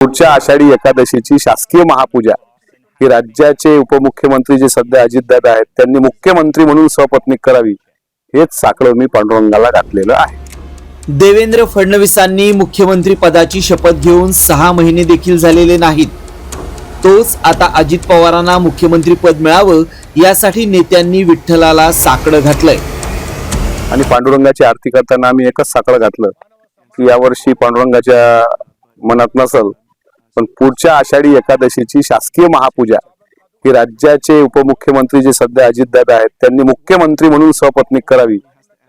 पुढच्या आषाढी एकादशीची शासकीय महापूजा ही राज्याचे उपमुख्यमंत्री जे सध्या अजितदादा आहेत त्यांनी मुख्यमंत्री म्हणून सपत्नीक करावी हेच साकडं मी पांडुरंगाला घातलेलं आहे। देवेंद्र फडणवीसांनी मुख्यमंत्री पदाची शपथ घेऊन 6 महिने देखील झालेले नाहीत। तोच आता अजित पवारांना मुख्यमंत्री पद मिळावं यासाठी नेत्यांनी विठ्ठलाला साकडं घातलंय। आणि पांडुरंगाची आरती करताना आम्ही एकच साकडं घातलं की यावर्षी पांडुरंगाच्या मनात नसल पण पुढच्या आषाढी एकादशीची शासकीय महापूजा ही राज्याचे उपमुख्यमंत्री जे सध्या अजितदादा आहेत त्यांनी मुख्यमंत्री म्हणून सपत्नीक करावी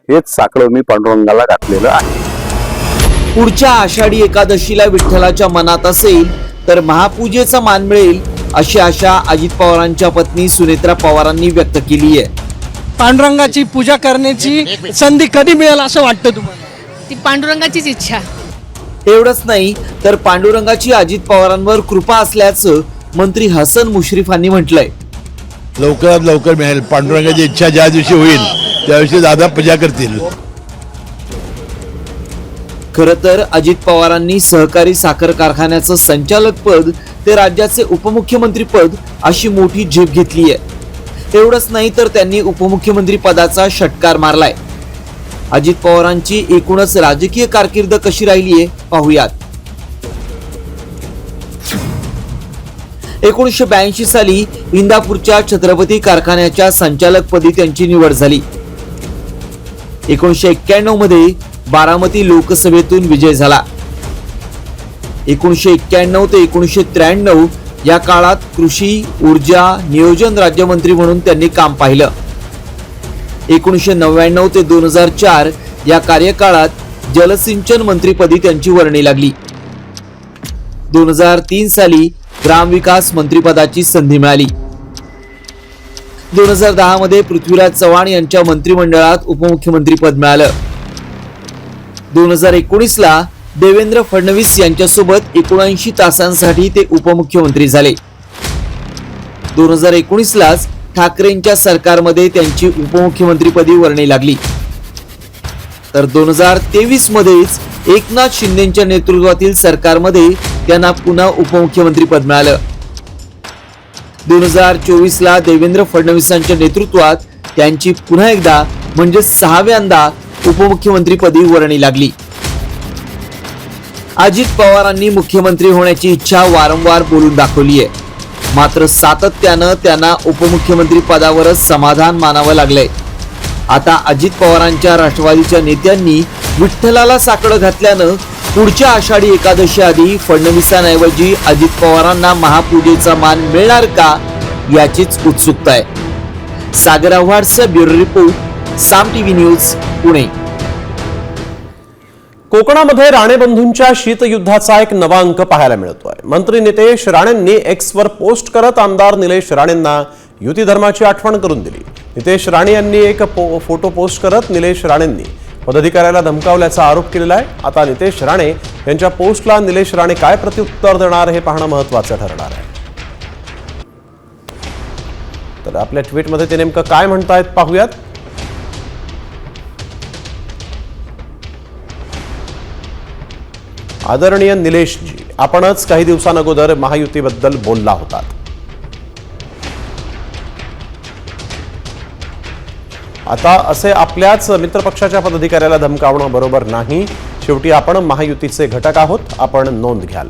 हेच साकडं मी पांडुरंगाला घातलेलं आहे। पुढच्या आषाढी एकादशीला विठ्ठलाच्या मनात असेल तर महापूजेचा मान मिळेल अशी आशा अजित पवारांच्या पत्नी सुनेत्रा पवारांनी व्यक्त केली आहे। पांडुरंगाची पूजा करण्याची संधी कधी मिळेल असं वाटतं तुम्हाला? ती पांडुरंगाचीच इच्छा। एवढंच नाही तर पांडुरंगाची अजित पवारांवर कृपा असल्याचं मंत्री हसन मुश्रीफांनी म्हटलंय। लवकरात लवकर मिळेल, पांडुरंगाची इच्छा ज्या दिवशी होईल त्या दिवशी दादा पूजा करतील। खरं तर अजित पवारांनी सहकारी साखर कारखान्याचं संचालक पद ते राज्याचे उपमुख्यमंत्री पद अशी मोठी झेप घेतली आहे। एवढंच नाही तर त्यांनी उपमुख्यमंत्री पदाचा षटकार मारलाय। अजित पवारांची एकूणच राजकीय कारकीर्द कशी राहिलीये पाहूयात। 1982 साली इंदापूरच्या छत्रपती कारखान्याच्या संचालकपदी त्यांची निवड झाली। 1991 मध्ये बारामती लोकसभेतून विजय झाला। 1991 ते 1993 या काळात कृषी, ऊर्जा, नियोजन राज्यमंत्री म्हणून त्यांनी काम पाहिलं। 1999 ते 2004 या कार्यकाळात जलसिंचन मंत्रीपदी त्यांची वर्णी लागली। 2003 साली ग्रामविकास मंत्रिपदाची संधी मिळाली। 2010 मध्ये पृथ्वीराज चव्हाण यांच्या मंत्रिमंडळात उपमुख्यमंत्री पद मिळालं। 2019 ला देवेंद्र फडणवीस यांच्यासोबत 79 तासांसाठी ते उपमुख्यमंत्री झाले। 2019 लाच ठाकरेंच्या सरकारमध्ये त्यांची उपमुख्यमंत्रीपदी वर्णी लागली। तर 2023 मध्येच एकनाथ शिंदेच्या नेतृत्वातील सरकारमध्ये त्यांना पुन्हा उपमुख्यमंत्री पद मिळालं। 2024 ला देवेंद्र फडणवीसांच्या नेतृत्वात त्यांची पुन्हा एकदा म्हणजे 6व्यांदा उपमुख्यमंत्रीपदी वर्णी लागली। अजित पवारांनी मुख्यमंत्री होण्याची इच्छा वारंवार बोलून दाखवली आहे, मात्र सातत्यानं त्यांना उपमुख्यमंत्री पदावरच समाधान मानावं लागलंय। आता अजित पवारांच्या राष्ट्रवादीच्या नेत्यांनी विठ्ठलाला साकडं घातल्यानं पुढच्या आषाढी एकादशी आधी फडणवीसांऐवजी अजित पवारांना महापूजेचा मान मिळणार का याचीच उत्सुकता आहे। सागर आव्हाडचा ब्युरो रिपोर्ट, साम टीव्ही न्यूज, पुणे। कोकणामध्ये राणेबंधूंच्या शीतयुद्धाचा एक नवा अंक पाहायला मिळतोय। मंत्री नितेश राणेंनी एक्सवर पोस्ट करत आमदार निलेश राणेंना युती धर्माची आठवण करून दिली। नितेश राणे यांनी एक फोटो पोस्ट करत निलेश राणेंनी पदाधिकाऱ्याला धमकावल्याचा आरोप केलेला आहे। आता नितेश राणे यांच्या पोस्टला निलेश राणे काय प्रत्युत्तर देणार हे पाहणं महत्त्वाचं ठरणार आहे। तर आपल्या ट्विटमध्ये ते नेमकं काय म्हणतायत पाहूयात। आदरणीय निलेशजी, आपणच काही दिवसांअगोदर महायुतीबद्दल बोलला होतात। आता असे आपल्याच मित्रपक्षाच्या पदाधिकाऱ्याला धमकावणं बरोबर नाही। शेवटी आपण महायुतीचे घटक आहोत, आपण नोंद घ्याल।